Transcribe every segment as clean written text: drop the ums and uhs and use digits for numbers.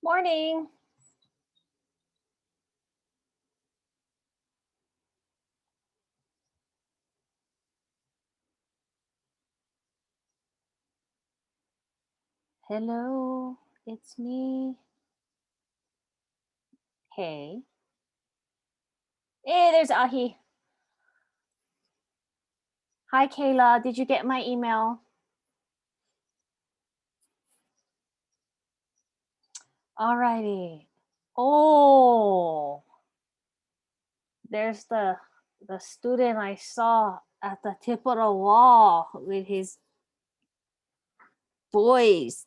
Morning. Hello, it's me. Hey. Hey, there's Ahi. Hi, Kayla. Did you get my email? Alrighty. Oh, there's the student I saw at the tip of the wall with his boys.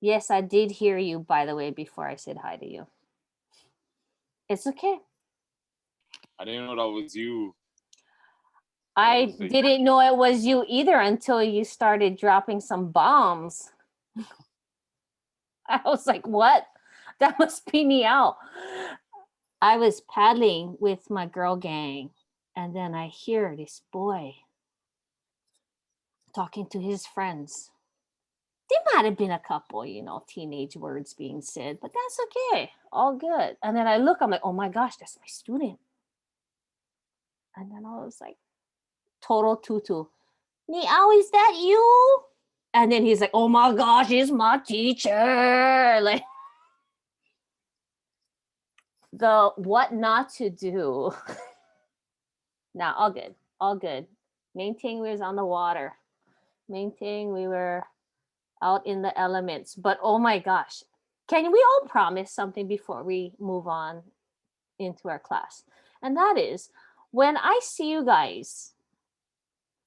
Yes, I did hear you, by the way, before I said hi to you. It's okay. I didn't know that was you. I was like- didn't know it was you either until you started dropping some bombs. I was like, what? That must be me out. I was paddling with my girl gang, and then I hear this boy talking to his friends. There might have been a couple, teenage words being said, but that's okay. All good. And then I look, I'm like, oh my gosh, that's my student. And then I was like, total tutu. Niao, is that you? And then he's like, oh my gosh, it's my teacher. Like, the what not to do. Now, all good, all good. Main thing was on the water. Main thing we were out in the elements. But oh my gosh, can we all promise something before we move on into our class? And that is when I see you guys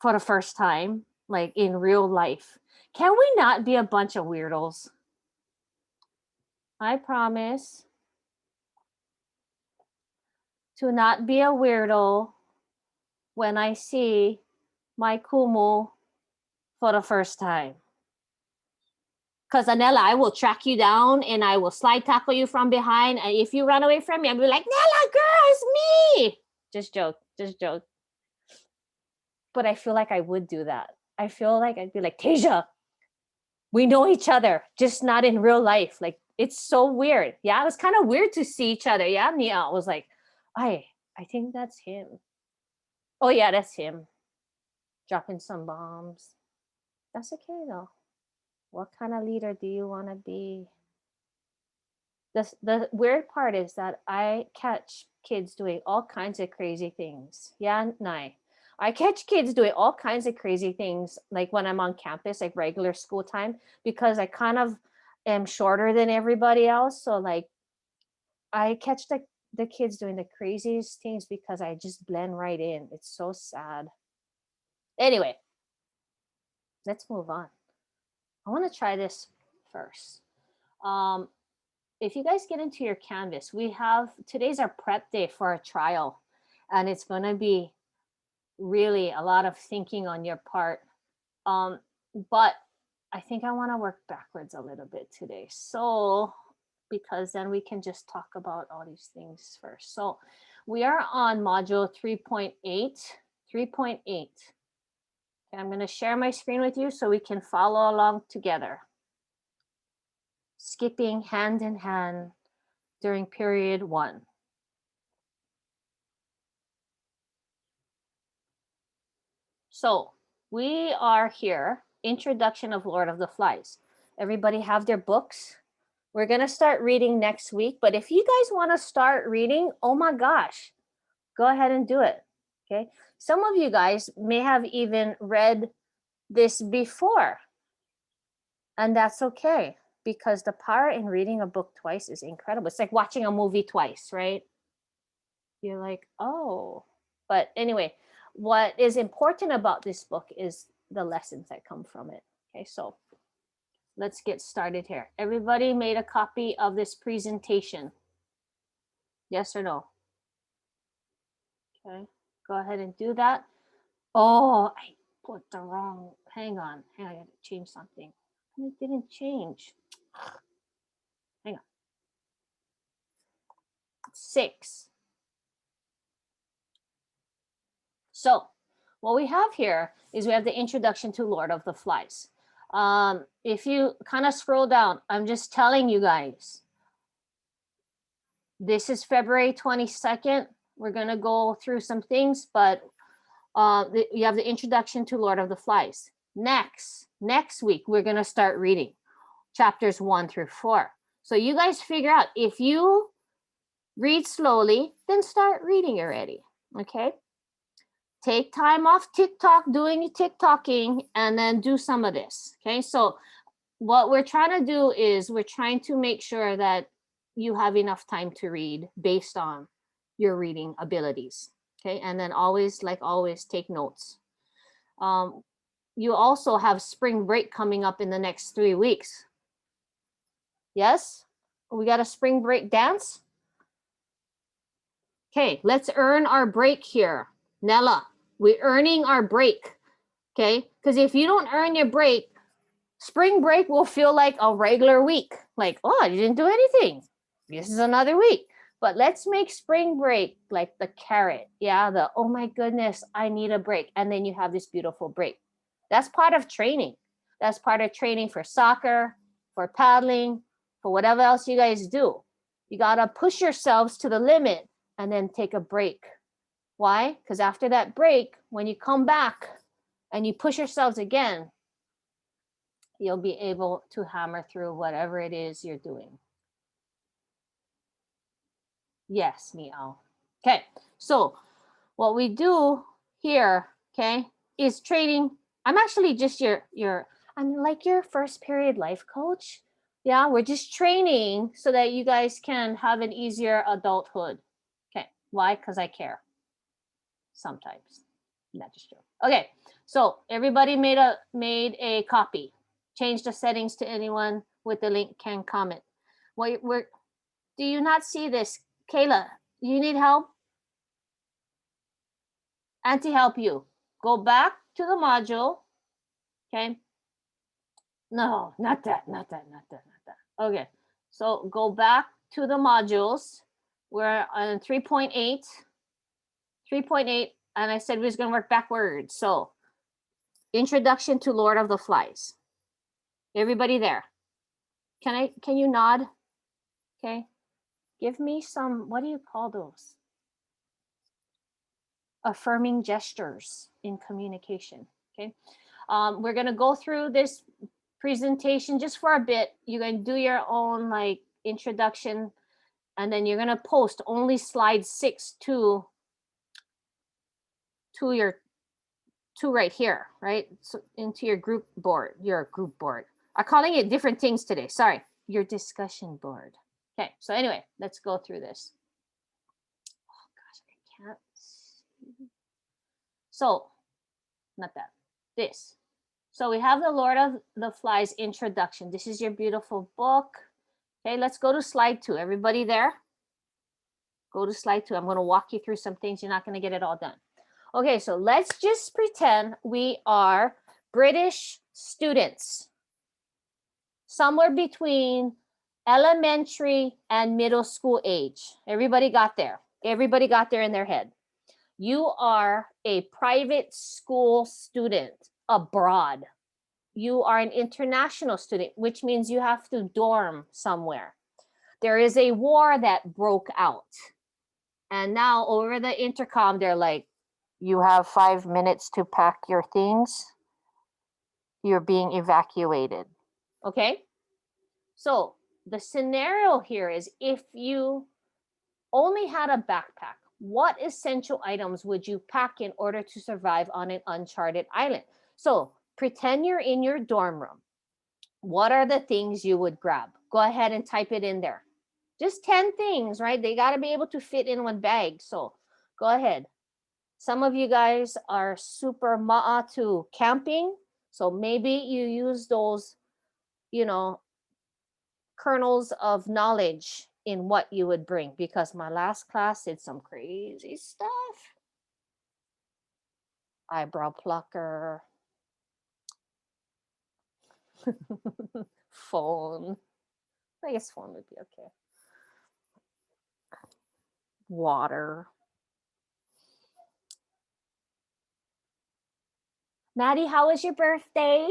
for the first time, like in real life, can we not be a bunch of weirdos? I promise to not be a weirdo when I see my kumu for the first time. Because Anella, I will track you down and I will slide tackle you from behind. And if you run away from me, I'll be like, Nella, girl, it's me. Just joke, just joke. But I feel like I would do that. I feel like I'd be like, Tasia, we know each other, just not in real life. Like, it's so weird. Yeah, it was kind of weird to see each other. Yeah, Nia was like, I think that's him. Oh, yeah, that's him. Dropping some bombs. That's okay, though. What kind of leader do you want to be? The weird part is that I catch kids doing all kinds of crazy things. Yeah, Nai. I catch kids doing all kinds of crazy things, like when I'm on campus, like regular school time, because I kind of am shorter than everybody else. So like I catch the kids doing the craziest things because I just blend right in. It's so sad. Anyway, let's move on. I want to try this first. Um, if you guys get into your canvas, we have today's our prep day for a trial, and it's going to be really a lot of thinking on your part. Um, but I think I want to work backwards a little bit today. So, because then we can just talk about all these things first. So, we are on module 3.8. 3.8. Okay, I'm going to share my screen with you so we can follow along together. Skipping hand in hand during period 1. So we are here, introduction of Lord of the Flies. Everybody have their books. We're going to start reading next week, but if you guys want to start reading, oh my gosh, go ahead and do it. Okay. Some of you guys may have even read this before, and that's okay, because the power in reading a book twice is incredible. It's like watching a movie twice, right? You're like, oh. But anyway, what is important about this book is the lessons that come from it. Okay, so let's get started here. Everybody made a copy of this presentation? Yes or no? Okay, go ahead and do that. Oh, I put the wrong, hang on, I gotta change something. It didn't change. Hang on. 6. So what we have here is we have the introduction to Lord of the Flies. If you kind of scroll down, I'm just telling you guys, this is February 22nd. We're going to go through some things, but you have the introduction to Lord of the Flies. Next week, we're going to start reading chapters 1 through 4. So you guys figure out, if you read slowly, then start reading already. Okay? Take time off TikTok, doing your TikToking, and then do some of this. Okay? So what we're trying to do is we're trying to make sure that you have enough time to read based on your reading abilities. Okay? And then always, like always, take notes. You also have spring break coming up in the next 3 weeks. Yes? We got a spring break dance? Okay, let's earn our break here. Nella, we're earning our break. Okay? Because if you don't earn your break, spring break will feel like a regular week. Like, oh, you didn't do anything. This is another week. But let's make spring break like the carrot. Yeah, the, oh my goodness, I need a break. And then you have this beautiful break. That's part of training. That's part of training for soccer, for paddling, for whatever else you guys do. You got to push yourselves to the limit and then take a break. Why? Because after that break, when you come back and you push yourselves again, you'll be able to hammer through whatever it is you're doing. Yes, meow. Okay, so what we do here, okay, is training. I'm actually just I'm like your first period life coach. Yeah, we're just training so that you guys can have an easier adulthood. Okay, why? Because I care. Sometimes, not just true. Okay, so everybody made a copy. Change the settings to anyone with the link can comment. We're do you not see this? Kayla, you need help? Auntie help you. Go back to the module. Okay. No, not that. Okay. So go back to the modules. We're on 3.8. 3.8. And I said we was going to work backwards. So introduction to Lord of the Flies. Everybody there? Can you nod? Okay. Give me some, what do you call those? Affirming gestures in communication. Okay. We're going to go through this presentation just for a bit. You're going to do your own like introduction, and then you're going to post only slide 6 to your right here, right? So into your group board, I'm calling it different things today. Sorry, your discussion board. Okay, so anyway, let's go through this. Oh gosh, I can't see. So, not that, this. So we have the Lord of the Flies introduction. This is your beautiful book. Okay, let's go to slide 2. Everybody there? Go to slide 2. I'm going to walk you through some things. You're not going to get it all done. Okay, so let's just pretend we are British students, somewhere between elementary and middle school age. Everybody got there. Everybody got there in their head. You are a private school student abroad. You are an international student, which means you have to dorm somewhere. There is a war that broke out. And now over the intercom, they're like, you have 5 minutes to pack your things. You're being evacuated. Okay? So the scenario here is, if you only had a backpack, what essential items would you pack in order to survive on an uncharted island? So pretend you're in your dorm room. What are the things you would grab? Go ahead and type it in there. Just 10 things, right? They got to be able to fit in one bag. So go ahead. Some of you guys are super ma'a to camping. So maybe you use those, kernels of knowledge in what you would bring, because my last class did some crazy stuff. Eyebrow plucker, phone. I guess phone would be okay. Water. Maddie, how was your birthday?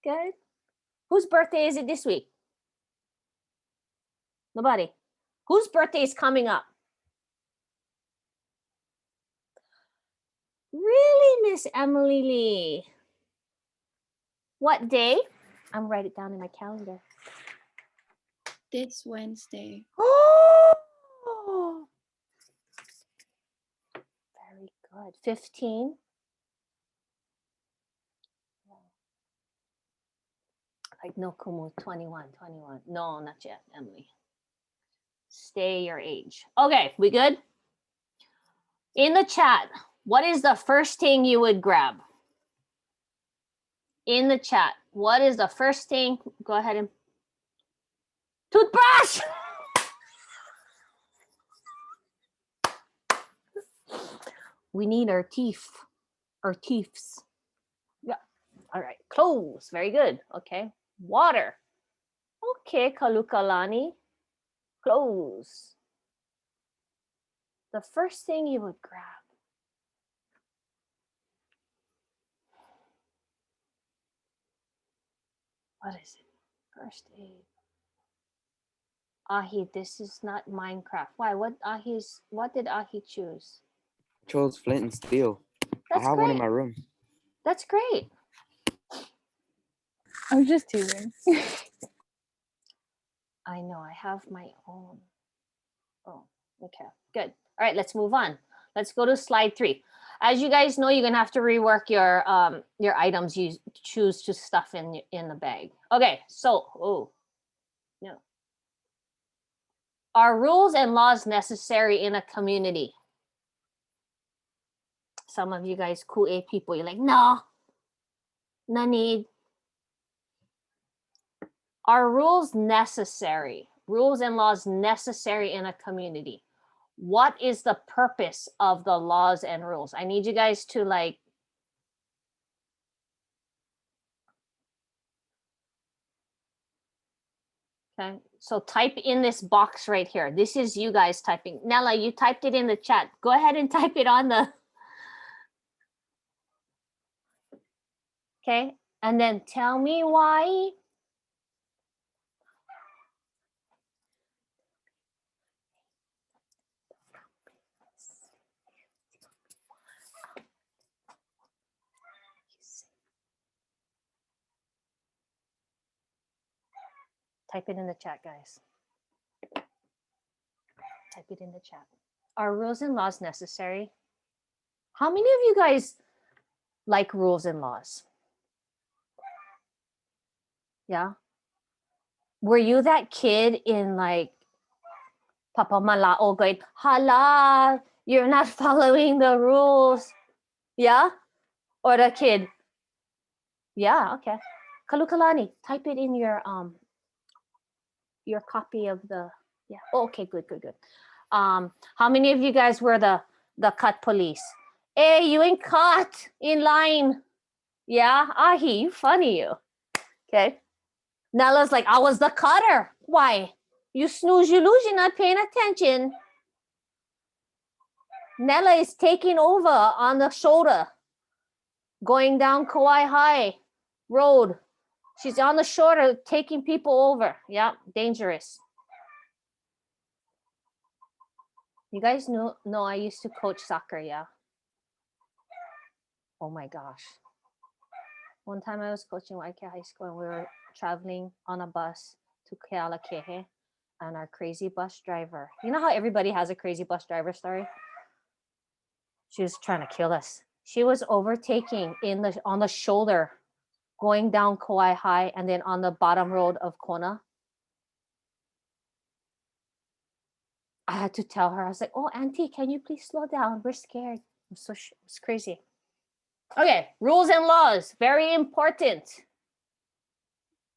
Good. Whose birthday is it this week? Nobody. Whose birthday is coming up? Really, Miss Emily Lee? What day? I'm write it down in my calendar. This Wednesday. Oh, very good. 15. Like no kumu 21. No, not yet, Emily. Stay your age. Okay, we good? In the chat, what is the first thing you would grab? In the chat, what is the first thing? Go ahead and toothbrush. We need our teeth, our teeths. Yeah. All right. Clothes. Very good. Okay. Water. Okay, Kalukalani. Clothes. The first thing you would grab. What is it? First aid. Ahi, this is not Minecraft. Why? What did Ahi choose? Chose flint and steel. That's I have one in great. my room. That's great. I'm just teasing. I know, I have my own. Oh, okay, good. All right, let's move on. Let's go to slide 3. As you guys know, you're gonna have to rework your items you choose to stuff in the bag. Okay, so no. Are rules and laws necessary in a community? Some of you guys cool A people, you're like, no need. Are rules necessary? Rules and laws necessary in a community? What is the purpose of the laws and rules? I need you guys to like, okay, so type in this box right here. This is you guys typing. Nella, you typed it in the chat. Go ahead and type it on the, okay, and then tell me why. Type it in the chat, guys. Type it in the chat. Are rules and laws necessary? How many of you guys like rules and laws? Yeah. Were you that kid in like Papa Malao going, hala, you're not following the rules? Yeah? Or the kid? Yeah, okay. Kalukalani, type it in your copy of the, yeah. Oh, okay, good. How many of you guys were the cut police? Hey, you ain't caught in line. Yeah, Ahi, you funny you. Okay. Nella's like, I was the cutter. Why? You snooze, you lose, you're not paying attention. Nella is taking over on the shoulder, going down Kauai High Road. She's on the shoulder, taking people over. Yeah, dangerous. You guys know I used to coach soccer, yeah. Oh my gosh. One time I was coaching Waikea High School and we were traveling on a bus to Kealakehe, and our crazy bus driver, you know how everybody has a crazy bus driver story? She was trying to kill us. She was overtaking on the shoulder, going down Kauai High, and then on the bottom road of Kona. I had to tell her, I was like, oh, Auntie, can you please slow down? We're scared. It's crazy. Okay, rules and laws, very important.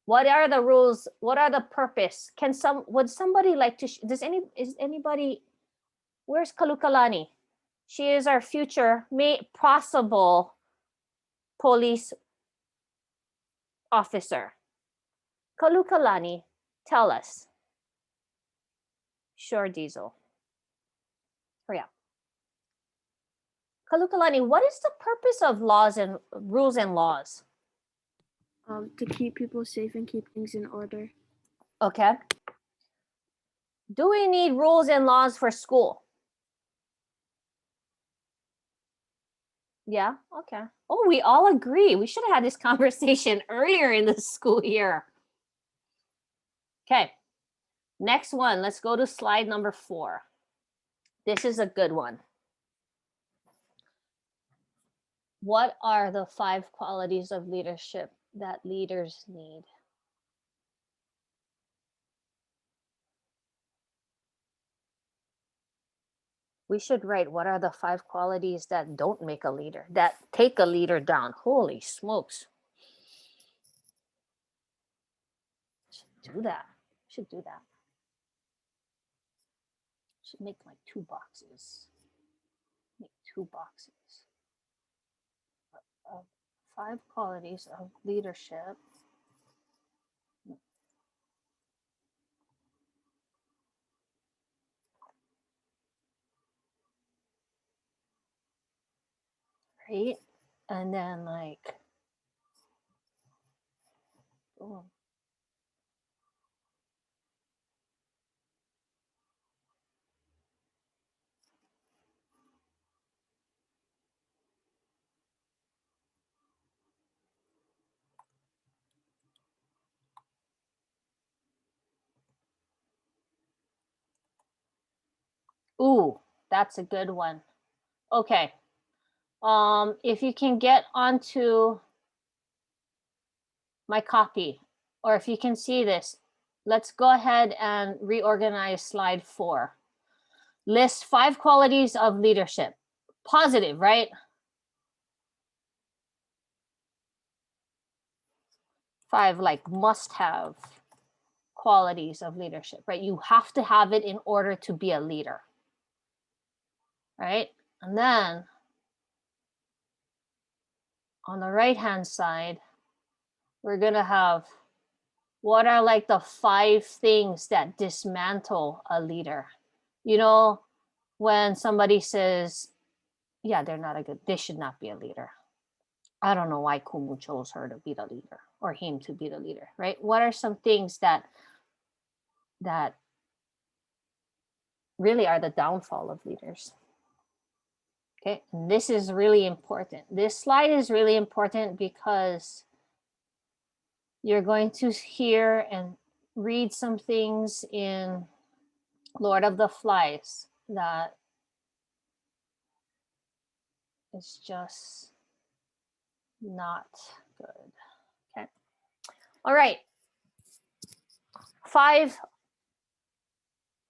What are the rules? What are the purpose? Would somebody like to, is anybody, where's Kalukalani? She is our future possible police officer. Kalukalani, tell us. Sure, Diesel. Hurry up. Kalukalani, what is the purpose of laws and rules and laws? To keep people safe and keep things in order. Okay. Do we need rules and laws for school? Yeah, okay. Oh, we all agree. We should have had this conversation earlier in the school year. Okay. Next one, let's go to slide number 4. This is a good one. What are the 5 qualities of leadership that leaders need? We should write what are the 5 qualities that don't make a leader, that take a leader down. Holy smokes. Should do that. Should do that. Should make like 2 boxes. Make 2 boxes of 5 qualities of leadership. Right? And then like, boom. Ooh, that's a good one. Okay. If you can get onto my copy, or if you can see this, let's go ahead and reorganize slide 4. List 5 qualities of leadership. Positive, right? 5 like must have qualities of leadership, right? You have to have it in order to be a leader, right? And then on the right hand side, we're gonna have what are like the 5 things that dismantle a leader. You know, when somebody says, yeah, they should not be a leader. I don't know why Kumu chose her to be the leader or him to be the leader, right? What are some things that really are the downfall of leaders? Okay, and this is really important. This slide is really important because you're going to hear and read some things in Lord of the Flies that is just not good. Okay. All right. 5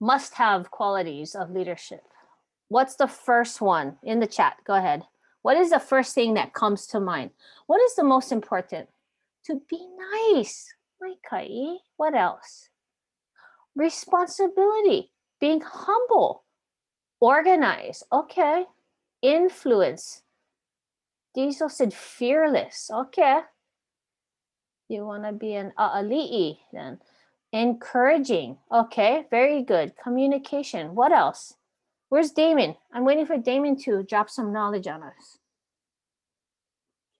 must-have qualities of leadership. What's the first one in the chat? Go ahead. What is the first thing that comes to mind? What is the most important? To be nice. Maikai. What else? Responsibility. Being humble. Organized. Okay. Influence. Diesel said fearless. Okay. You want to be an ali'i then. Encouraging. Okay, very good. Communication. What else? Where's Damon? I'm waiting for Damon to drop some knowledge on us.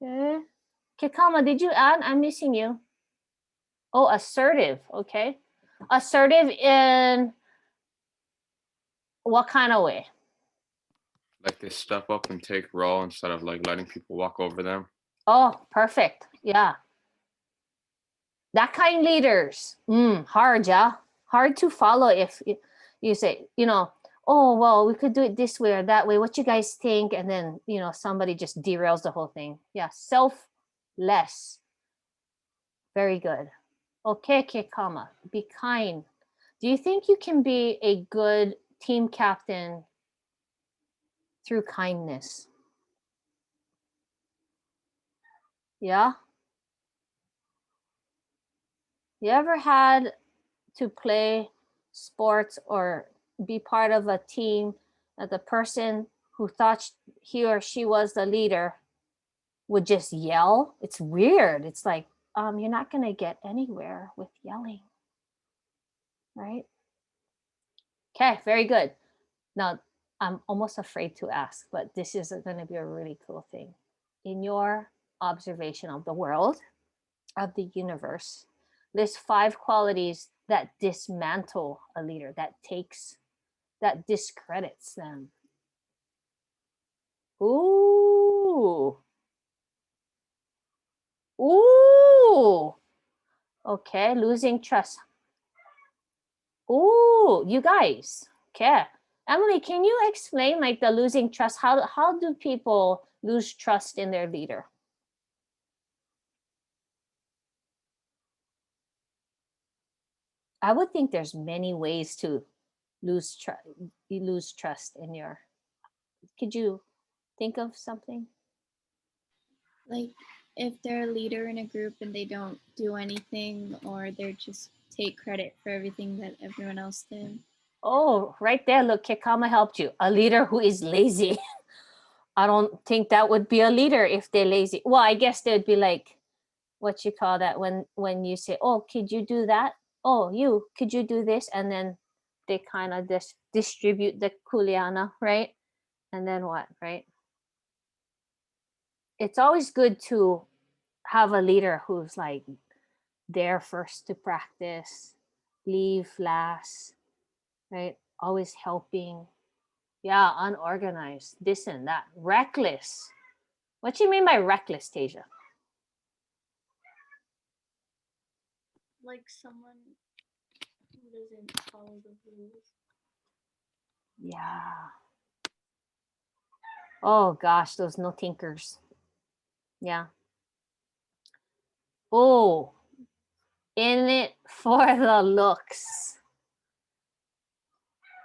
Okay. Kikama, did you add? I'm missing you. Oh, assertive. Okay. Assertive in what kind of way? Like they step up and take role instead of like letting people walk over them. Oh, perfect. Yeah. That kind leaders. Hard, yeah. Hard to follow if you say, oh, well, we could do it this way or that way. What you guys think? And then, somebody just derails the whole thing. Yeah. Selfless. Very good. Okay, Kekama. Be kind. Do you think you can be a good team captain through kindness? Yeah. You ever had to play sports or be part of a team that the person who thought he or she was the leader would just yell? It's weird. It's like, you're not going to get anywhere with yelling, right? Okay, very good. Now, I'm almost afraid to ask, but this is going to be a really cool thing. In your observation of the world, of the universe, there's 5 qualities that dismantle a leader, that discredits them. Ooh. Ooh. Okay, losing trust. Ooh, you guys. Okay. Emily, can you explain like the losing trust? How do people lose trust in their leader? I would think there's many ways to lose trust in your. Could you think of something? Like if they're a leader in a group and they don't do anything, or they're just take credit for everything that everyone else did. Oh, right there. Look, Kekama helped you. A leader who is lazy. I don't think that would be a leader if they're lazy. Well, I guess they'd be like, what you call that when you say, oh, could you do that? Oh, you, could you do this? And then they kind of distribute the kuliana, right? And then what, right? It's always good to have a leader who's like there first to practice, leave last, right? Always helping. Yeah, unorganized, this and that, reckless. What do you mean by reckless, Tasia? Like someone who doesn't follow the rules. Yeah. Oh gosh, those no tinkers. Yeah. Oh, in it for the looks.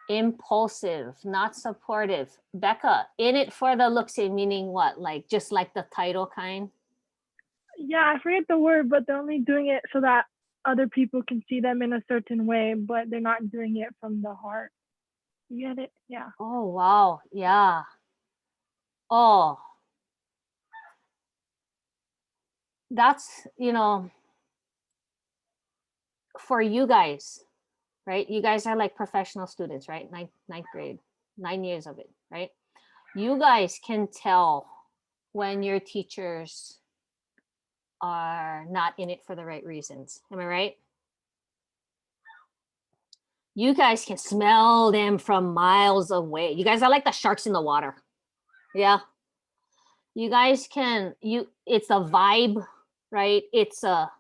Impulsive, not supportive. Becca, in it for the looks, meaning what? Like just like the title kind? Yeah, I forget the word, but they're only doing it so that other people can see them in a certain way, but they're not doing it from the heart. You get it? Yeah. Oh wow, yeah. Oh, that's, for you guys, right? You guys are like professional students, right? Ninth grade, 9 years of it, right? You guys can tell when your teachers are not in it for the right reasons. Am I right? You guys can smell them from miles away. You guys are like the sharks in the water. Yeah. You guys can, it's a vibe, right? It's a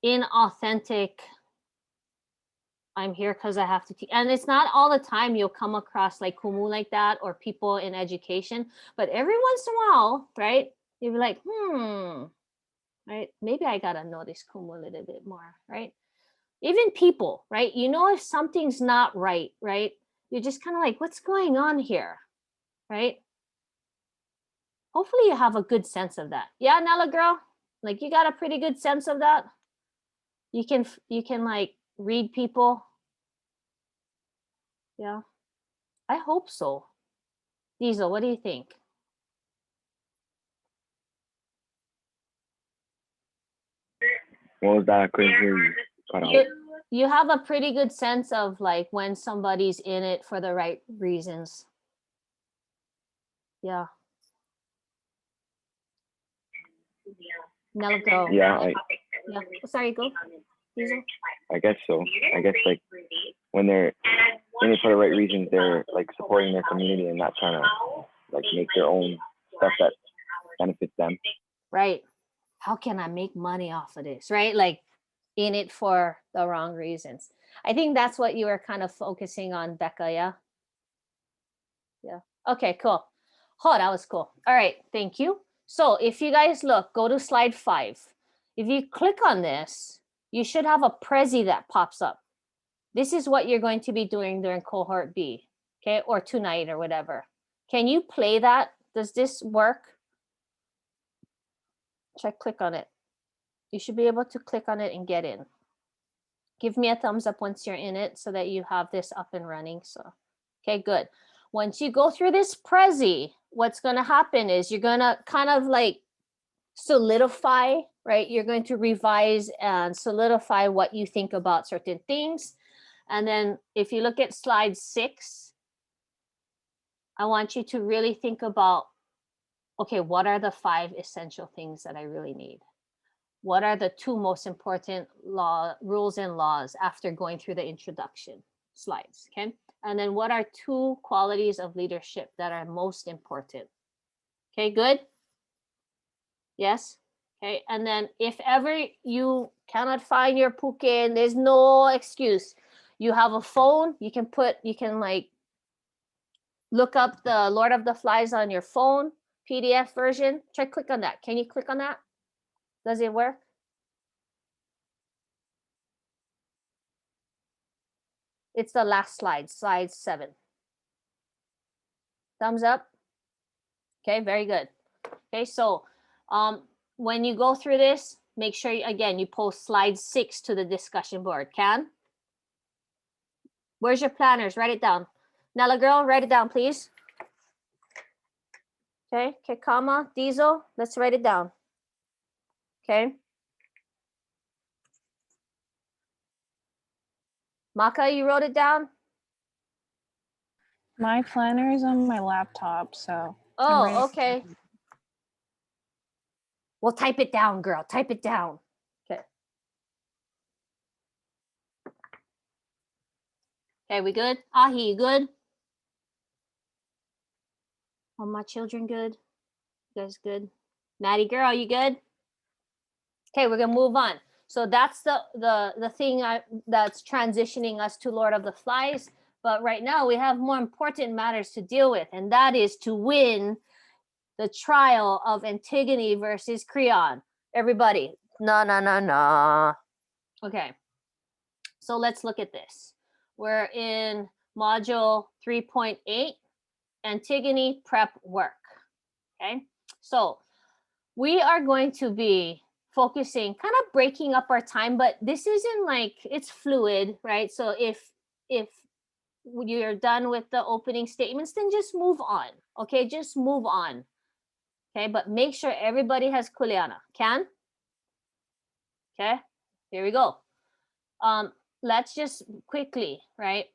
inauthentic, I'm here because I have to teach. And it's not all the time you'll come across like kumu like that or people in education, but every once in a while, right? You'll be like, right? Maybe I gotta know this kumu a little bit more, right? Even people, right? You know, if something's not right, right? You're just kind of like, what's going on here, right? Hopefully you have a good sense of that. Yeah, Nella girl, like you got a pretty good sense of that. You can like read people. Yeah, I hope so. Diesel, what do you think? What was that? I couldn't hear you. Cut out. You have a pretty good sense of like when somebody's in it for the right reasons. Yeah. Nella, go. Yeah, Yeah. Sorry, go. Diesel. I guess so. I guess like when they're in it for the right reasons, they're like supporting their community and not trying to like make their own stuff that benefits them. Right. How can I make money off of this? Right. Like in it for the wrong reasons. I think that's what you were kind of focusing on, Becca. Yeah. Yeah. Okay, cool. Oh, that was cool. All right. Thank you. So if you guys look, go to slide 5. If you click on this, you should have a Prezi that pops up. This is what you're going to be doing during cohort B, okay, or tonight or whatever. Can you play that? Does this work? Should I click on it? You should be able to click on it and get in. Give me a thumbs up once you're in it so that you have this up and running. So, okay, good. Once you go through this Prezi, what's going to happen is you're going to kind of like solidify, right? You're going to revise and solidify what you think about certain things. And then if you look at slide 6, I want you to really think about, okay, what are the 5 essential things that I really need? What are the 2 most important rules and laws after going through the introduction slides, okay? And then what are 2 qualities of leadership that are most important? Okay, good? Yes? Okay, and then if ever you cannot find your pukin, there's no excuse. You have a phone, you can like look up the Lord of the Flies on your phone, PDF version. Try click on that. Can you click on that? Does it work? It's the last slide, slide 7. Thumbs up. Okay, very good. Okay, so when you go through this, make sure, again, you post slide 6 to the discussion board. Can? Where's your planners? Write it down. Nella girl, write it down, please. Okay, Kekama, Diesel, let's write it down. Okay. Maka, you wrote it down? My planner is on my laptop, so. Oh, okay. Well, type it down, girl. Type it down. Okay. Okay, we good? Ahi, you good? All my children good? You guys good? Maddie girl, you good? Okay, we're gonna move on. So that's the thing that's transitioning us to Lord of the Flies. But right now we have more important matters to deal with, and that is to win the trial of Antigone versus Creon. Everybody, no. Okay, so let's look at this. We're in module 3.8, Antigone prep work. Okay, so we are going to be focusing, kind of breaking up our time, but this isn't like, it's fluid, right? So if you're done with the opening statements, then just move on. Okay, just move on. Okay, but make sure everybody has kuleana. Can? Okay, here we go. Let's just quickly, right?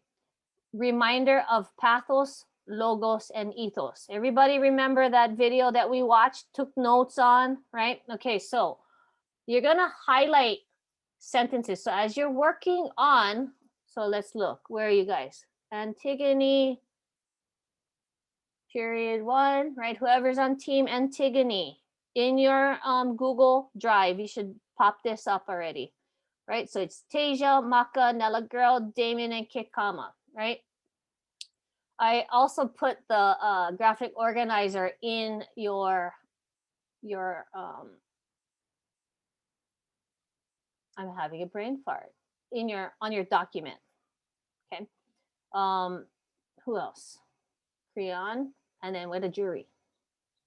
Reminder of pathos, logos, and ethos. Everybody remember that video that we watched, took notes on, right? Okay, so you're gonna highlight sentences. So as you're working on, so let's look, where are you guys? Antigone, period 1, right? Whoever's on team Antigone, in your Google Drive, you should pop this up already, right? So it's Tasia, Maka, Nella Girl, Damien, and Kikama, right? I also put the graphic organizer in your I'm having a brain fart, on your document. Okay. Who else? Creon, and then with a jury.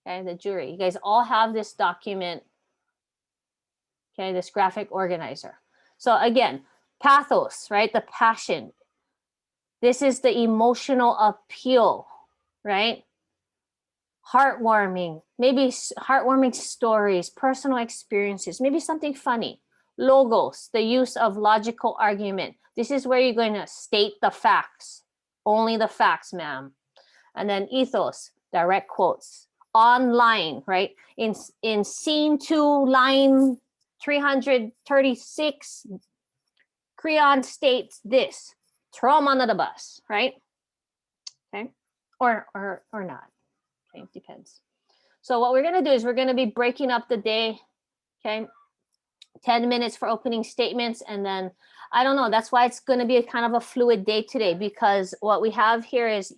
Okay, the jury. You guys all have this document. Okay, this graphic organizer. So again, pathos, right? The passion. This is the emotional appeal, right? Heartwarming, maybe heartwarming stories, personal experiences, maybe something funny. Logos, the use of logical argument. This is where you're going to state the facts, only the facts, ma'am. And then ethos, direct quotes. Online, right? In scene 2, line 336, Creon states this. Throw them under the bus, right? Okay, or not. Okay, depends. So what we're going to do is we're going to be breaking up the day. Okay, 10 minutes for opening statements, and then I don't know, that's why it's going to be a kind of a fluid day today, because what we have here is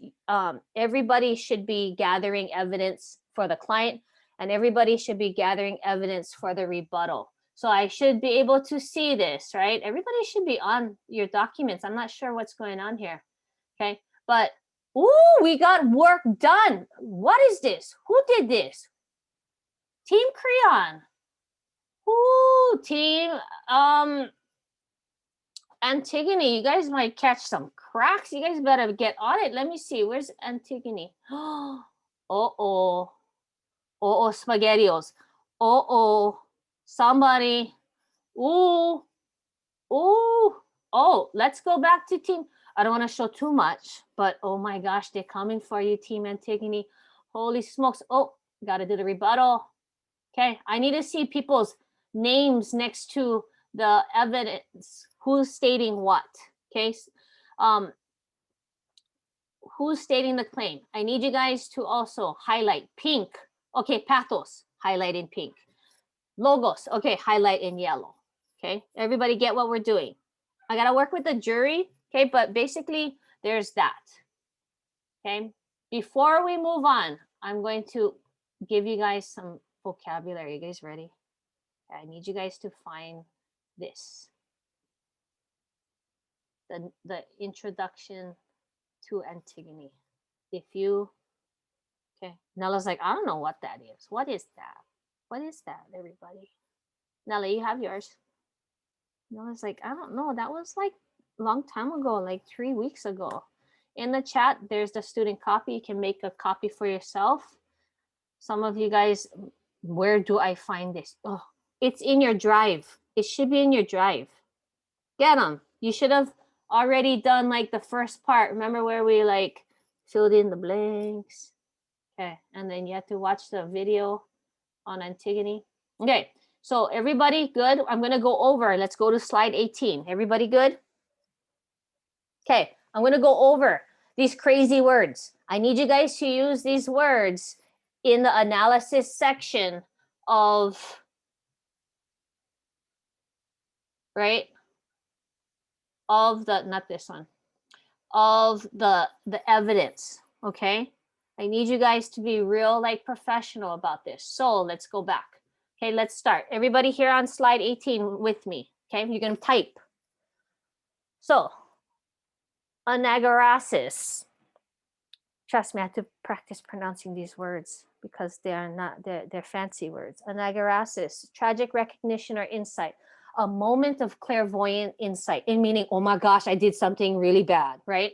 everybody should be gathering evidence for the client, and everybody should be gathering evidence for the rebuttal. So I should be able to see this, right? Everybody should be on your documents. I'm not sure what's going on here. Okay, but ooh, we got work done. What is this? Who did this? Team Creon. Ooh, team Antigone. You guys might catch some cracks. You guys better get on it. Let me see. Where's Antigone? Oh, spaghettios. Somebody. Ooh. Oh, let's go back to team. I don't want to show too much, but oh my gosh, they're coming for you, Team Antigone. Holy smokes. Oh, got to do the rebuttal. Okay, I need to see people's names next to the evidence. Who's stating what? Okay, who's stating the claim? I need you guys to also highlight pink. Okay, pathos, highlight in pink. Logos, okay, highlight in yellow. Okay, everybody get what we're doing. I gotta work with the jury, okay, but basically there's that. Okay, before we move on, I'm going to give you guys some vocabulary. You guys ready? I need you guys to find this. The introduction to Antigone. If you, okay, Nella's like, I don't know what that is. What is that? What is that, everybody? Nella, you have yours. Nella's like, I don't know. That was like a long time ago, like 3 weeks ago. In the chat, there's the student copy. You can make a copy for yourself. Some of you guys, where do I find this? Oh, it's in your drive. It should be in your drive. Get them. You should have already done like the first part. Remember where we like filled in the blanks? Okay, and then you have to watch the video on Antigone. Okay, so everybody good? I'm going to go over. Let's go to slide 18. Everybody good? Okay, I'm going to go over these crazy words. I need you guys to use these words in the analysis section of, right? Of the, not this one, of the evidence, okay? I need you guys to be real, like professional about this. So let's go back. Okay, let's start. Everybody here on slide 18 with me, okay? You're gonna type. So, anagarasis. Trust me, I have to practice pronouncing these words because they are not, they're fancy words. Anagarasis, tragic recognition or insight. A moment of clairvoyant insight, in meaning, oh my gosh, I did something really bad, right?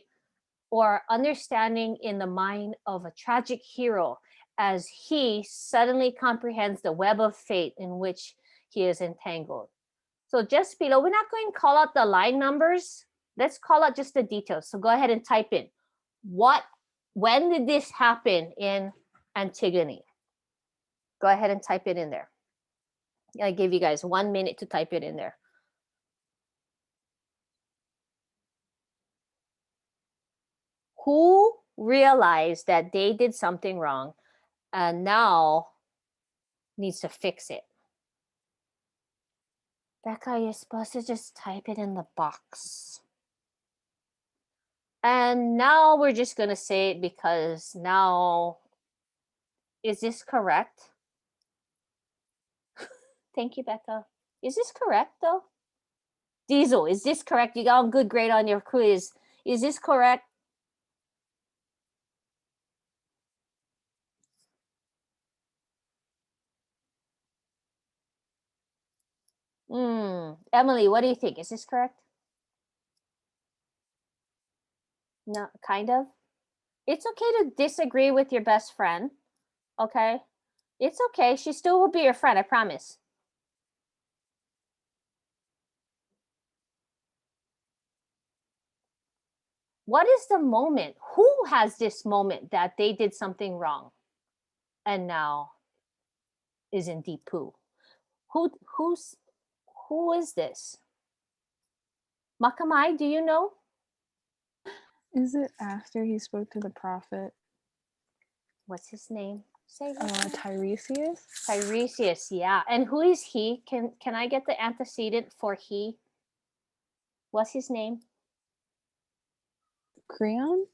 Or understanding in the mind of a tragic hero as he suddenly comprehends the web of fate in which he is entangled. So just below, we're not going to call out the line numbers. Let's call out just the details. So go ahead and type in when did this happen in Antigone? Go ahead and type it in there. I give you guys 1 minute to type it in there. Who realized that they did something wrong and now needs to fix it? Becca, you're supposed to just type it in the box. And now we're just going to say it because now, is this correct? Thank you, Becca. Is this correct though? Diesel, is this correct? You got a good grade on your quiz. Is this correct? Emily, what do you think? Is this correct? No, kind of. It's okay to disagree with your best friend. Okay? It's okay. She still will be your friend, I promise. What is the moment? Who has this moment that they did something wrong and now is in deep poo? Who is this? Makamai, do you know? Is it after he spoke to the prophet? What's his name? Say his name. Tiresias? Tiresias, yeah. And who is he? Can I get the antecedent for he? What's his name? Creon?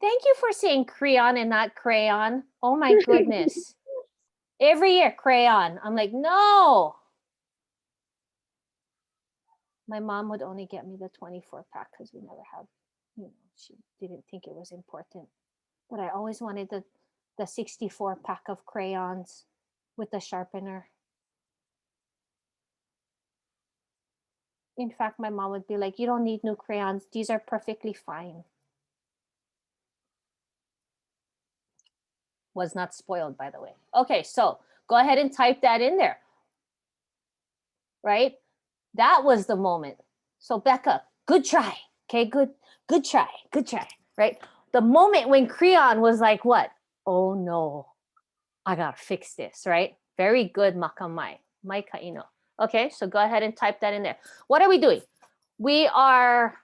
Thank you for saying Creon and not crayon. Oh my goodness. Every year, crayon. I'm like, no. My mom would only get me the 24 pack because we never have, she didn't think it was important. But I always wanted the 64 pack of crayons with the sharpener. In fact, my mom would be like, you don't need new crayons. These are perfectly fine. Was not spoiled, by the way. Okay, so go ahead and type that in there. Right? That was the moment. So Becca, good try. Okay, good try, right? The moment when Creon was like, what? Oh no, I gotta fix this, right? Very good, Makamai, Mai Kaino. Okay, so go ahead and type that in there. What are we doing? We are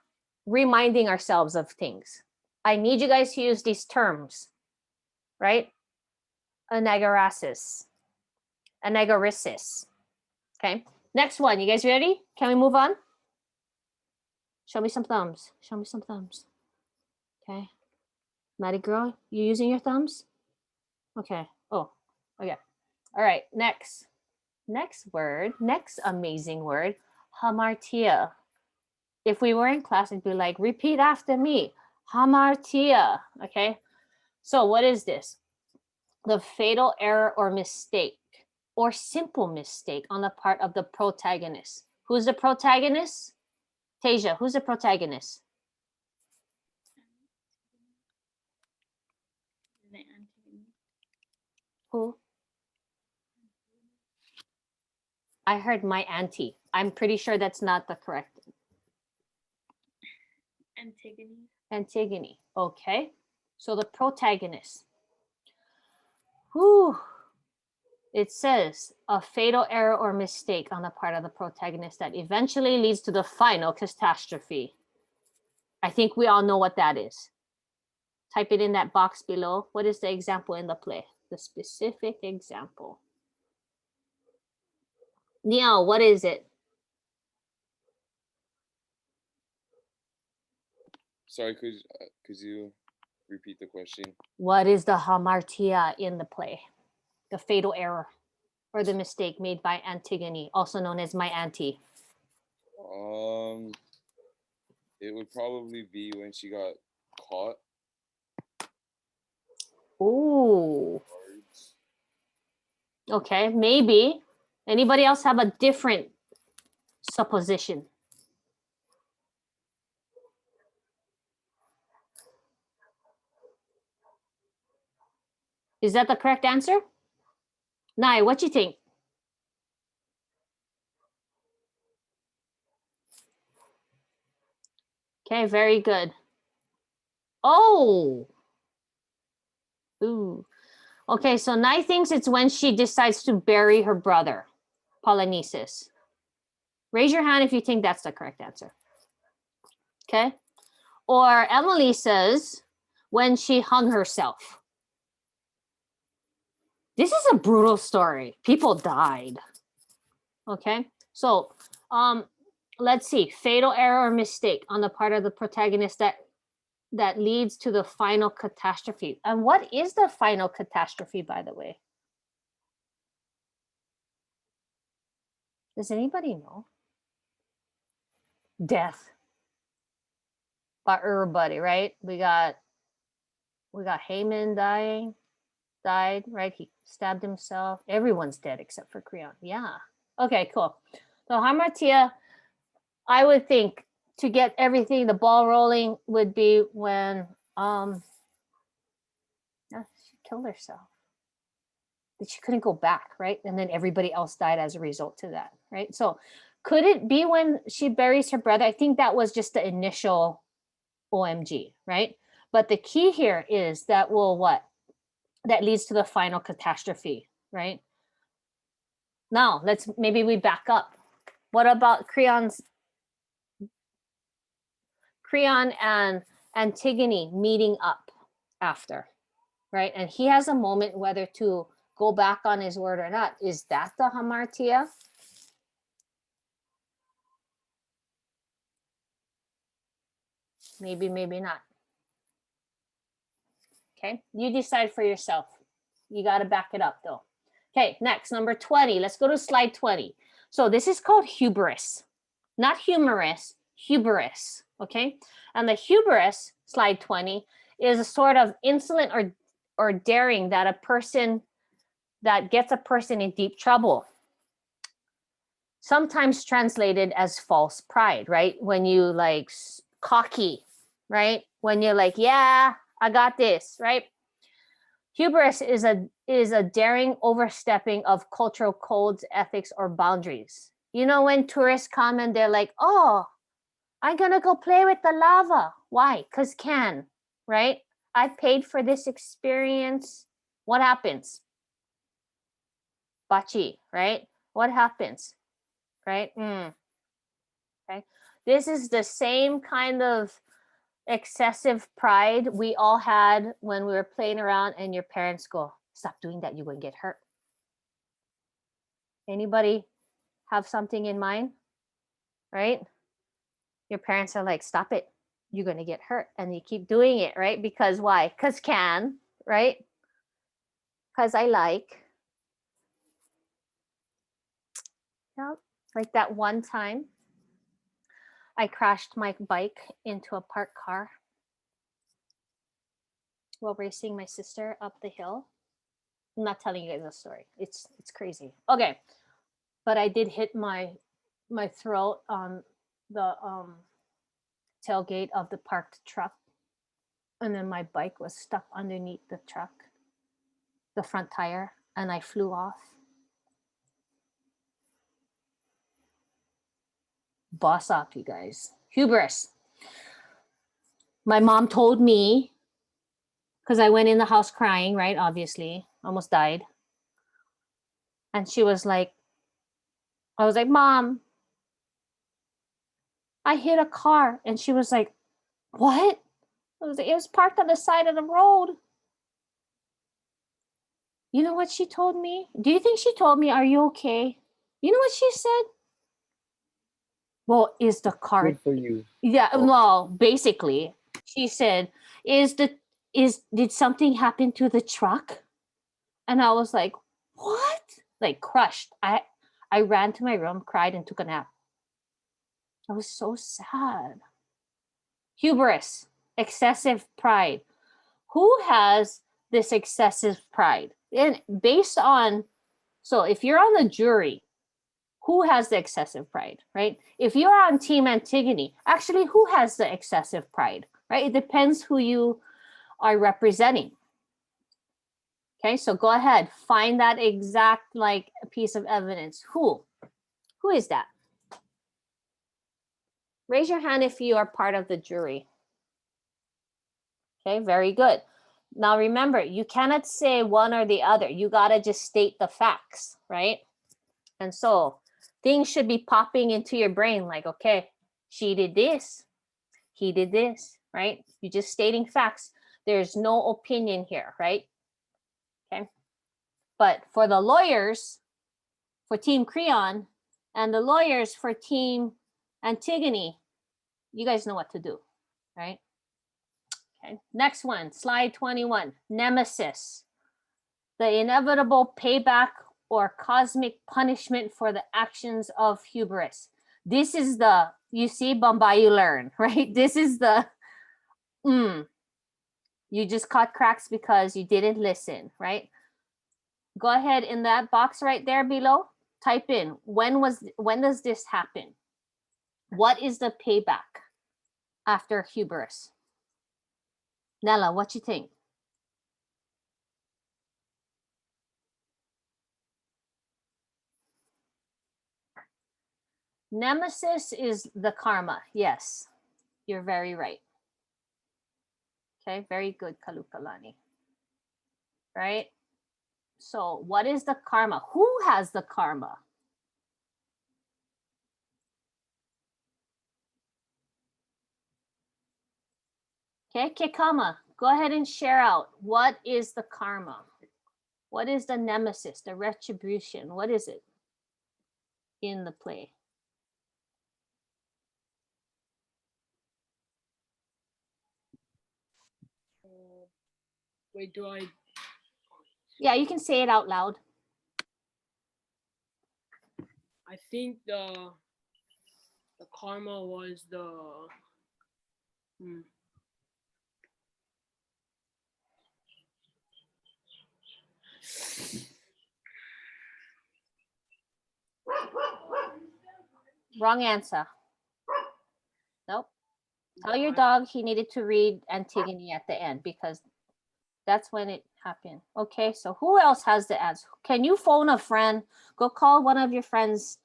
reminding ourselves of things. I need you guys to use these terms, right? Anagarasis, anagorisis. Okay, next one. You guys ready? Can we move on? Show me some thumbs. Show me some thumbs. Okay. Maddie girl, you using your thumbs? Okay. Oh, okay. All right. Next word, next amazing word, hamartia. If we were in class, it'd be like, repeat after me, hamartia. Okay. So what is this? The fatal error or mistake or simple mistake on the part of the protagonist. Who's the protagonist? Tasia, who's the protagonist? Who? I heard my auntie. I'm pretty sure that's not the correct. Antigone. Antigone. Okay. So the protagonist. Whew. It says a fatal error or mistake on the part of the protagonist that eventually leads to the final catastrophe. I think we all know what that is. Type it in that box below. What is the example in the play? The specific example. Neil, what is it? Sorry, could you repeat the question? What is the hamartia in the play? The fatal error or the mistake made by Antigone, also known as my auntie. It would probably be when she got caught. Ooh. Okay, maybe. Anybody else have a different supposition? Is that the correct answer? Nai, what you think? Okay, very good. Oh. Ooh. Okay, so Nai thinks it's when she decides to bury her brother, Polynices. Raise your hand if you think that's the correct answer. Okay. Or Emily says when she hung herself. This is a brutal story. People died. Okay. So let's see. Fatal error or mistake on the part of the protagonist that leads to the final catastrophe. And what is the final catastrophe, by the way? Does anybody know? Death. By everybody, right? We got Haman died, right? He stabbed himself. Everyone's dead except for Creon. Yeah. Okay, cool. So hamartia, I would think to get everything, the ball rolling would be when she killed herself. But she couldn't go back, right? And then everybody else died as a result to that, right? So could it be when she buries her brother? I think that was just the initial OMG, right? But the key here is that that leads to the final catastrophe, right? Now maybe we back up. What about Creon and Antigone meeting up after, right? And he has a moment whether to go back on his word or not. Is that the hamartia? Maybe, maybe not. Okay, you decide for yourself. You got to back it up though. Okay, next, number 20. Let's go to slide 20. So this is called hubris, not humorous, hubris, okay? And the hubris, slide 20, is a sort of insolent or daring that gets a person in deep trouble. Sometimes translated as false pride, right? When you like cocky, right? When you're like, yeah, I got this, right? Hubris is a daring overstepping of cultural codes, ethics, or boundaries. You know, when tourists come and they're like, oh, I'm gonna go play with the lava. Why? Because can, right? I paid for this experience. What happens? Bachi, right? What happens? Right? Okay. This is the same kind of excessive pride we all had when we were playing around and your parents go, stop doing that, you're going to get hurt. Anybody have something in mind? Right? Your parents are like, stop it, you're going to get hurt. And you keep doing it, right? Because why? Because can, right? Because I like. Yep. Like that one time I crashed my bike into a parked car while racing my sister up the hill. I'm not telling you guys the story. It's crazy. Okay. But I did hit my throat on the tailgate of the parked truck. And then my bike was stuck underneath the truck, the front tire, and I flew off. Boss up, you guys. Hubris. My mom told me, because I went in the house crying, right? Obviously, almost died. And she was like, I was like, Mom, I hit a car. And she was like, what? I was like, it was parked on the side of the road. You know what she told me? Do you think she told me, are you okay? You know what she said? Well, is the car Good for you. Yeah, Oh. well, basically, she said, did something happen to the truck? And I was like, what? Like crushed. I ran to my room, cried, and took a nap. I was so sad. Hubris, excessive pride. Who has this excessive pride? And based on, so if you're on the jury, who has the excessive pride, right? If you're on Team Antigone, actually, who has the excessive pride, right? It depends who you are representing. Okay, so go ahead, find that exact like piece of evidence. Who is that? Raise your hand if you are part of the jury. Okay, very good. Now remember, you cannot say one or the other. You gotta just state the facts, right? And so things should be popping into your brain like, okay, she did this, he did this, right? You're just stating facts. There's no opinion here, right? Okay. But for the lawyers, for Team Creon, and the lawyers for Team Antigone, you guys know what to do, right? Okay. Next one, slide 21, nemesis. The inevitable payback or cosmic punishment for the actions of hubris. This is the, you see, Bombay, you learn, right? This is the, you just caught cracks because you didn't listen, right? Go ahead in that box right there below, type in, when does this happen? What is the payback after hubris? Nella, what you think? Nemesis is the karma. Yes, you're very right. Okay, very good, Kalukalani. Right? So what is the karma? Who has the karma? Okay, Kekama, go ahead and share out. What is the karma? What is the nemesis, the retribution? What is it in the play? Wait, do I? Yeah, you can say it out loud. I think the karma was the. Wrong answer. Nope. Tell your dog he needed to read Antigone at the end because that's when it happened. Okay, so who else has the answer? Can you phone a friend? Go call one of your friends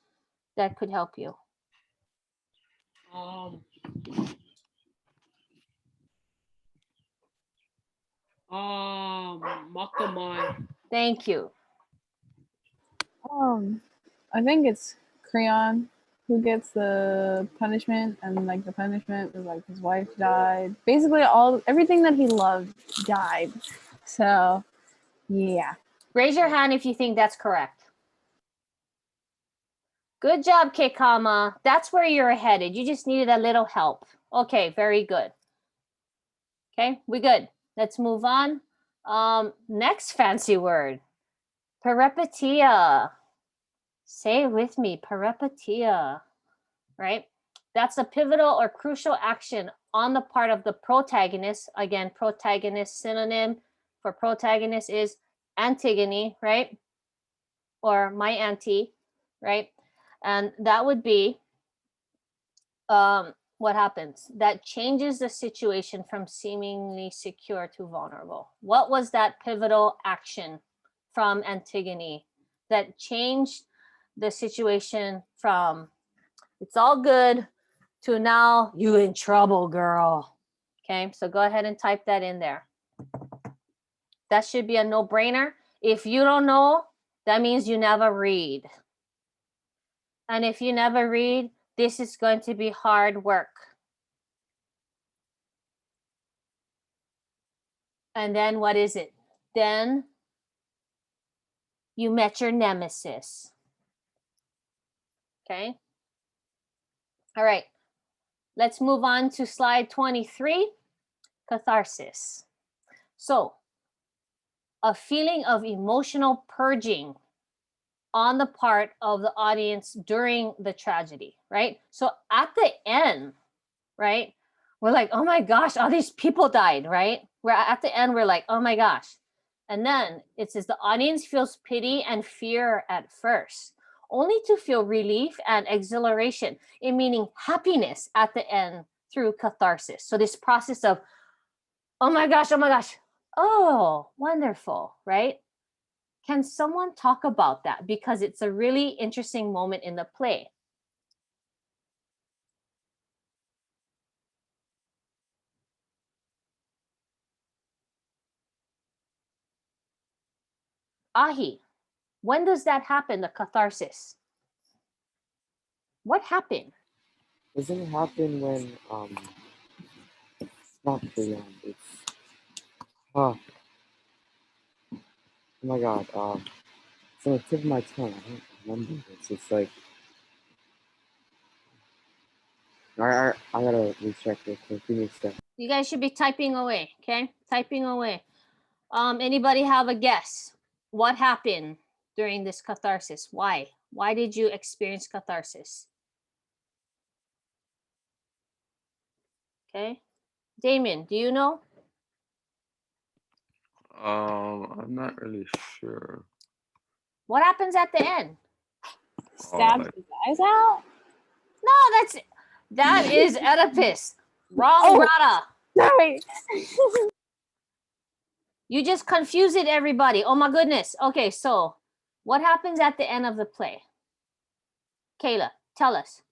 that could help you. Um. Makamai. Thank you. I think it's Creon who gets the punishment, and like the punishment is like his wife died. Basically, everything that he loved died. So, yeah. Raise your hand if you think that's correct. Good job, Kekama. That's where you're headed. You just needed a little help. Okay, very good. Okay, we good. Let's move on. Next fancy word. Peripetia. Say it with me, peripetia, right? That's a pivotal or crucial action on the part of the protagonist. Again, protagonist synonym for protagonist is Antigone, right? Or my auntie, right? And that would be what happens? That changes the situation from seemingly secure to vulnerable. What was that pivotal action from Antigone that changed the situation from it's all good to now you in trouble, girl? Okay, so go ahead and type that in there. That should be a no-brainer. If you don't know, that means you never read. And if you never read, this is going to be hard work. And then what is it? Then you met your nemesis. Okay. All right. Let's move on to slide 23, catharsis. So, a feeling of emotional purging on the part of the audience during the tragedy, right? So at the end, right, we're like, oh my gosh, all these people died, right? We're at the end, we're like, oh my gosh. And then it says the audience feels pity and fear at first, only to feel relief and exhilaration, in meaning happiness at the end through catharsis. So this process of, oh my gosh, oh, wonderful, right? Can someone talk about that? Because it's a really interesting moment in the play. Ahi, when does that happen, the catharsis? What happened? Doesn't it happen when it's not Creon, it's oh, oh my god, it's on the tip of my tongue. I don't remember this. It's like I gotta recheck real quick. Give me a sec. You guys should be typing away, okay? Typing away. Anybody have a guess? What happened during this catharsis? Why? Why did you experience catharsis? Okay. Damien, do you know? I'm not really sure. What happens at the end? Stabs his eyes out? No, that is Oedipus. Wrong, Rada. Sorry. You just confused it, everybody. Oh my goodness. Okay, so what happens at the end of the play? Kayla, tell us.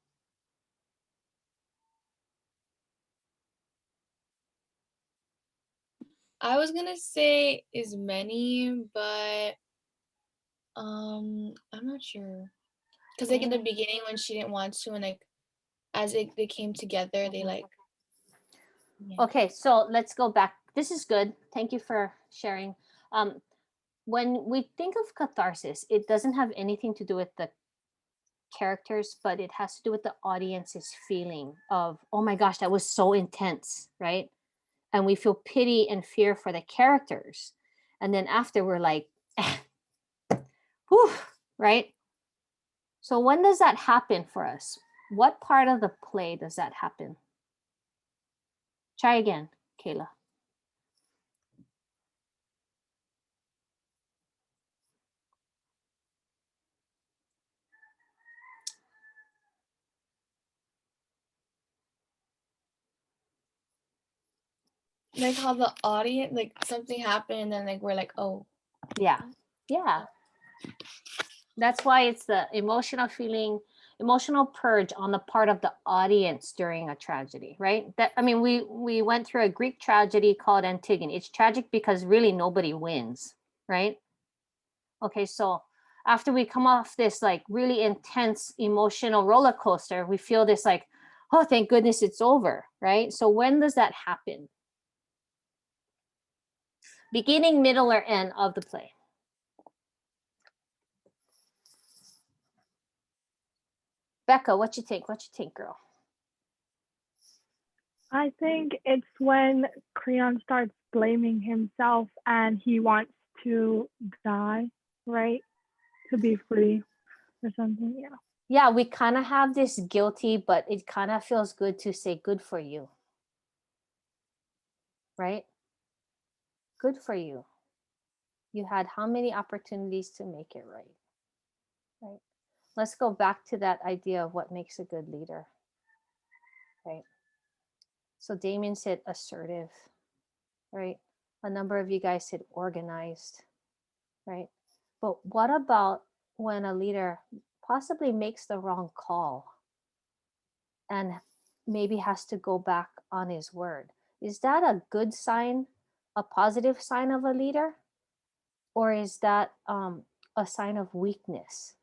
I was gonna say is many, but I'm not sure. Cause like in the beginning when she didn't want to, and like as they came together, they like. Yeah. Okay, so let's go back. This is good. Thank you for sharing. When we think of catharsis, it doesn't have anything to do with the characters, but it has to do with the audience's feeling of, oh my gosh, that was so intense, right? And we feel pity and fear for the characters. And then after we're like, whew, right? So when does that happen for us? What part of the play does that happen? Try again, Kayla. Like how the audience, like something happened, and then like we're like, oh. Yeah. Yeah. That's why it's the emotional purge on the part of the audience during a tragedy, right? That, I mean, we went through a Greek tragedy called Antigone. It's tragic because really nobody wins, right? Okay, so after we come off this like really intense emotional roller coaster, we feel this like, oh, thank goodness it's over, right? So when does that happen? Beginning, middle, or end of the play? Becca, what you think? What you think, girl? I think it's when Creon starts blaming himself and he wants to die, right? To be free or something. Yeah. Yeah, we kind of have this guilty, but it kind of feels good to say good for you. Right? Good for you. You had how many opportunities to make it right? Right? Let's go back to that idea of what makes a good leader. Right? So Damien said assertive, right? A number of you guys said organized, right? But what about when a leader possibly makes the wrong call and maybe has to go back on his word? Is that a good sign, a positive sign of a leader? Or is that a sign of weakness?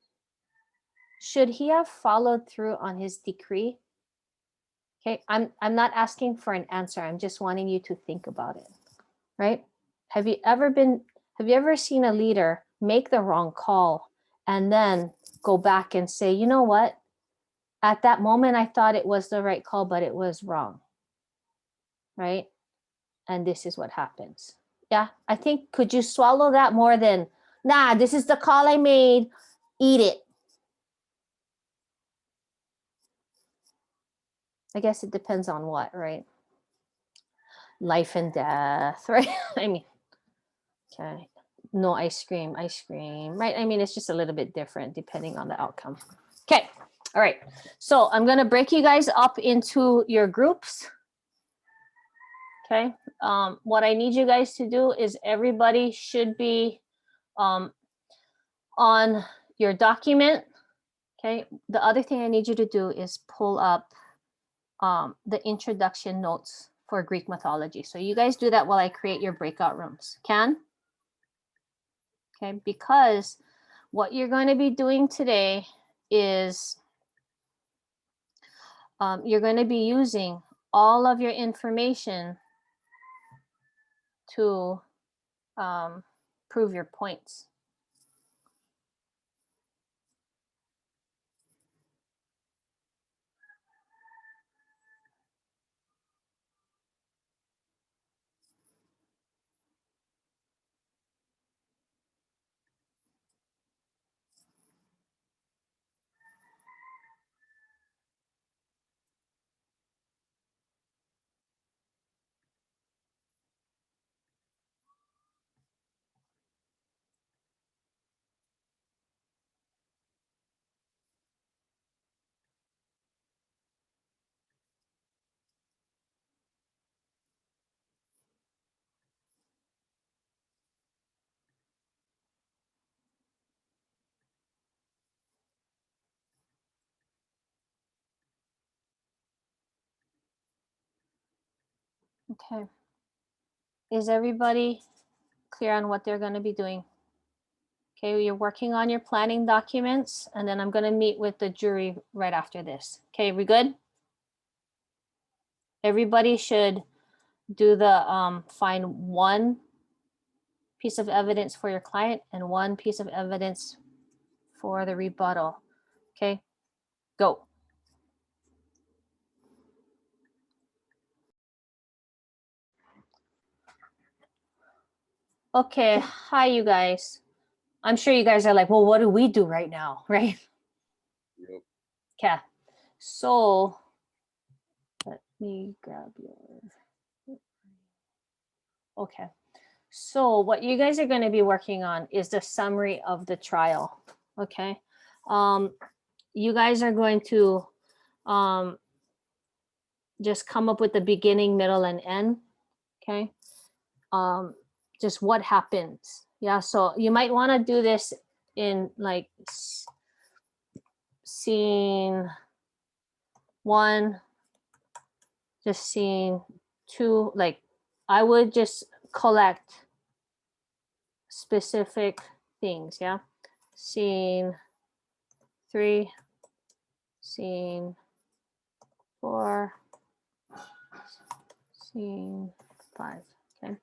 Should he have followed through on his decree? Okay, I'm not asking for an answer. I'm just wanting you to think about it, right? Have you ever seen a leader make the wrong call and then go back and say, you know what? At that moment, I thought it was the right call, but it was wrong, right? And this is what happens. Yeah, I think, could you swallow that more than, nah, this is the call I made, eat it? I guess it depends on what, right? Life and death, right? I mean, okay. No ice cream, right? I mean, it's just a little bit different depending on the outcome. Okay. All right. So I'm going to break you guys up into your groups. Okay. What I need you guys to do is everybody should be on your document. Okay. The other thing I need you to do is pull up the introduction notes for Greek mythology. So you guys do that while I create your breakout rooms. Can? Okay, because what you're going to be doing today is you're going to be using all of your information to prove your points. Okay. Is everybody clear on what they're going to be doing? Okay, you're working on your planning documents, and then I'm going to meet with the jury right after this. Okay, we good? Everybody should do the find one piece of evidence for your client and one piece of evidence for the rebuttal. Okay, go. Okay, hi you guys. I'm sure you guys are like, well, what do we do right now, right? Yep. Okay, so let me grab your, okay. So what you guys are going to be working on is the summary of the trial, okay? You guys are going to just come up with the beginning, middle, and end, okay? Just what happens. Yeah, so you might want to do this in like scene 1, just scene 2, like I would just collect specific things, yeah. Scene 3, scene 4, scene 5, okay.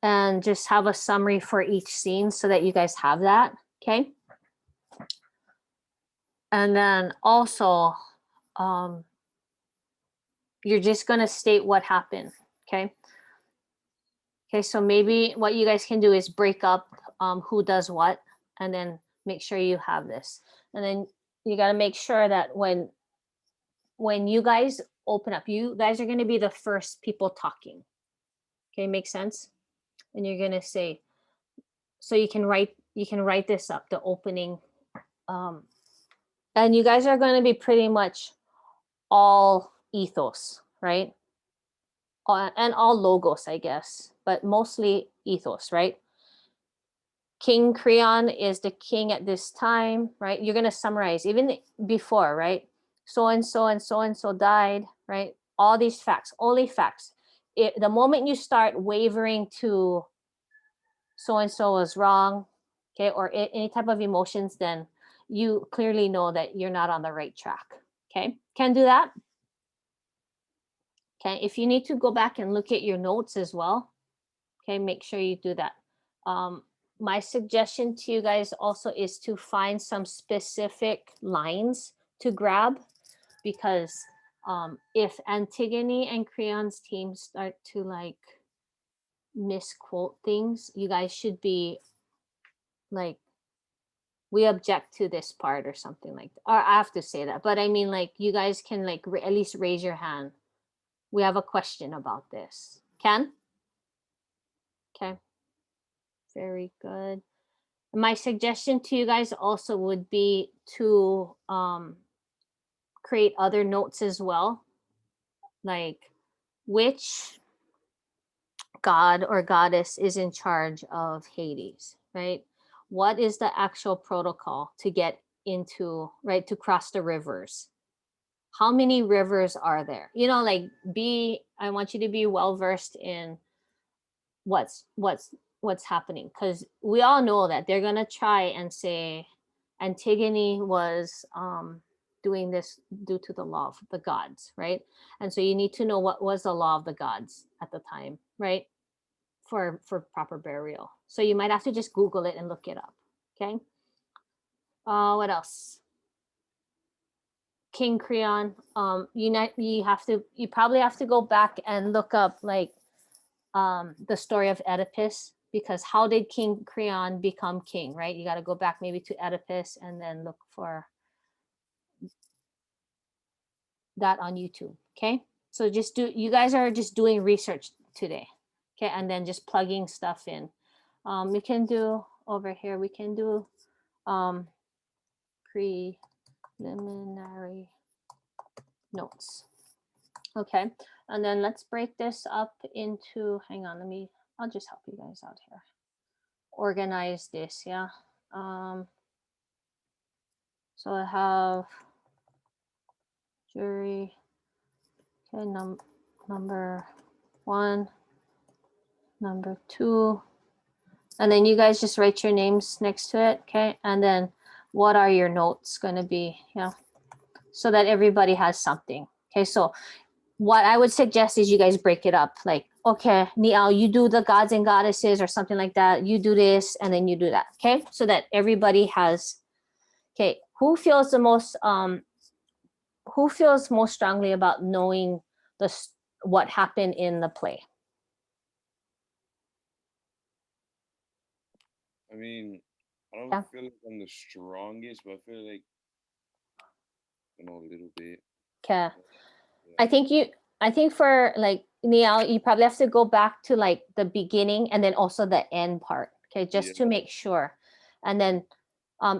And just have a summary for each scene so that you guys have that, okay. And then also, you're just gonna state what happened, okay. Okay, so maybe what you guys can do is break up who does what, and then make sure you have this. And then you got to make sure that when you guys open up, you guys are going to be the first people talking. Okay, make sense? And you're going to say, so you can write this up, the opening. And you guys are going to be pretty much all ethos, right? And all logos, I guess, but mostly ethos, right? King Creon is the king at this time, right? You're going to summarize even before, right? So and so and so and so died, right? All these facts, only facts. The moment you start wavering to so and so was wrong, okay, or any type of emotions, then you clearly know that you're not on the right track, okay? Can do that. Okay, if you need to go back and look at your notes as well, okay, make sure you do that. My suggestion to you guys also is to find some specific lines to grab, because if Antigone and Creon's team start to like misquote things, you guys should be like, we object to this part or something like that. Or I have to say that, but I mean, like, you guys can like at least raise your hand. We have a question about this. Can? Okay. Very good. My suggestion to you guys also would be to create other notes as well, like which god or goddess is in charge of Hades, right? What is the actual protocol to get into, right, to cross the rivers? How many rivers are there? You know, like, I want you to be well versed in what's happening, because we all know that they're gonna try and say Antigone was doing this due to the law of the gods, right? And so you need to know what was the law of the gods at the time, right? For proper burial. So you might have to just Google it and look it up. Okay. What else? King Creon. You probably have to go back and look up like the story of Oedipus, because how did King Creon become king, right? You got to go back maybe to Oedipus and then look for that on YouTube. Okay. So you guys are just doing research today. Okay. And then just plugging stuff in. We can do over here, we can do preliminary notes. Okay. And then let's break this up into, hang on, I'll just help you guys out here. Organize this, yeah. So I have jury, okay, number 1, number 2, and then you guys just write your names next to it, okay? And then what are your notes going to be, yeah, so that everybody has something. Okay, so what I would suggest is you guys break it up, like, okay, Niall, you do the gods and goddesses or something like that, you do this, and then you do that, okay? So that everybody has, okay, who feels most strongly about knowing what happened in the play? I mean, I don't Yeah. feel like I'm the strongest, but I feel like I know a little bit. Okay. Yeah. I think for like Niall, you probably have to go back to like the beginning and then also the end part, okay, just to make sure. And then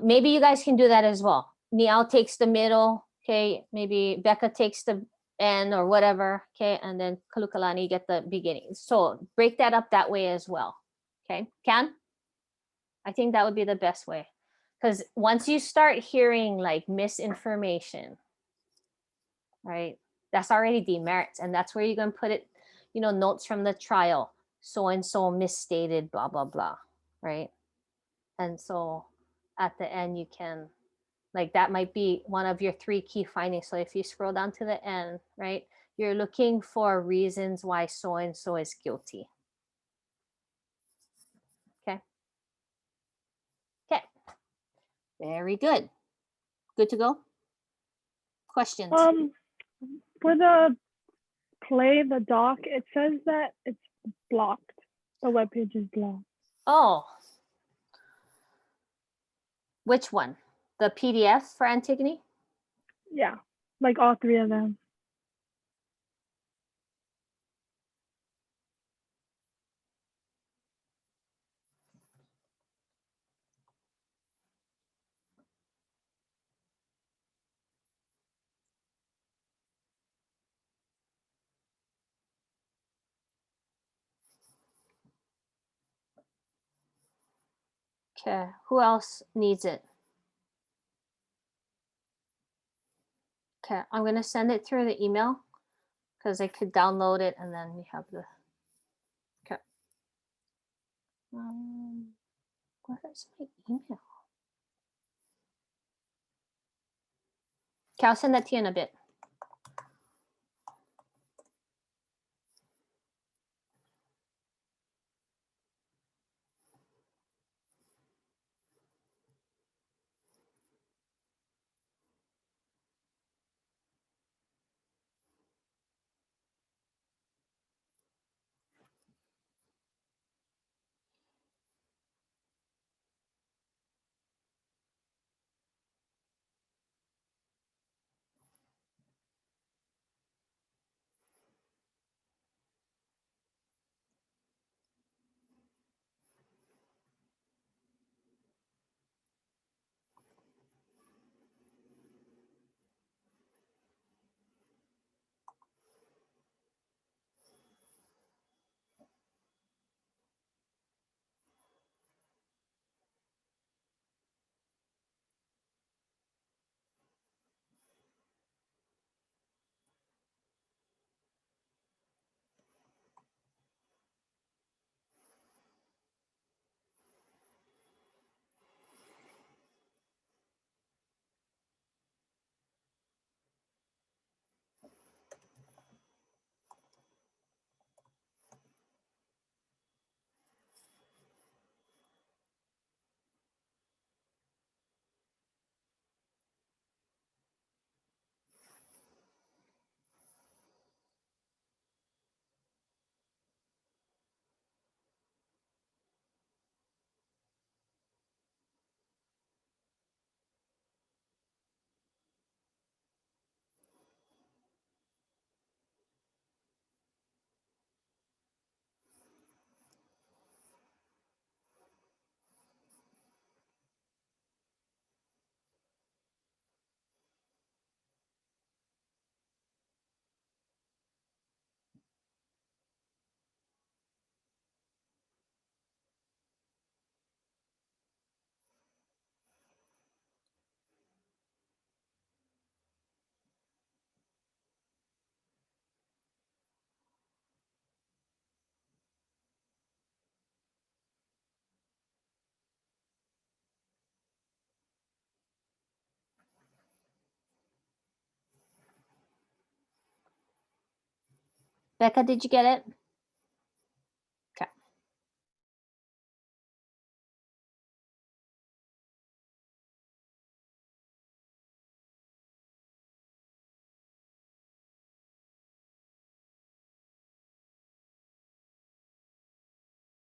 maybe you guys can do that as well. Niall takes the middle, okay, maybe Becca takes the end or whatever, okay, and then Kalukalani get the beginning. So break that up that way as well, okay? I think that would be the best way. Because once you start hearing like misinformation, right, that's already demerits, and that's where you're going to put it, notes from the trial, so and so misstated, blah blah blah, right? And so at the end you can, like, that might be one of your 3 key findings. So if you scroll down to the end, right, you're looking for reasons why so and so is guilty. Okay. Okay. Very good. Good to go. Questions? For the play, the doc, it says that it's blocked. The webpage is blocked. Oh. Which one? The PDF for Antigone? Yeah, like all 3 of them. Okay. Who else needs it? Okay, I'm going to send it through the email because I could download it and then we have the. Okay. Where is my email? Okay, I'll send that to you in a bit. Becca, did you get it?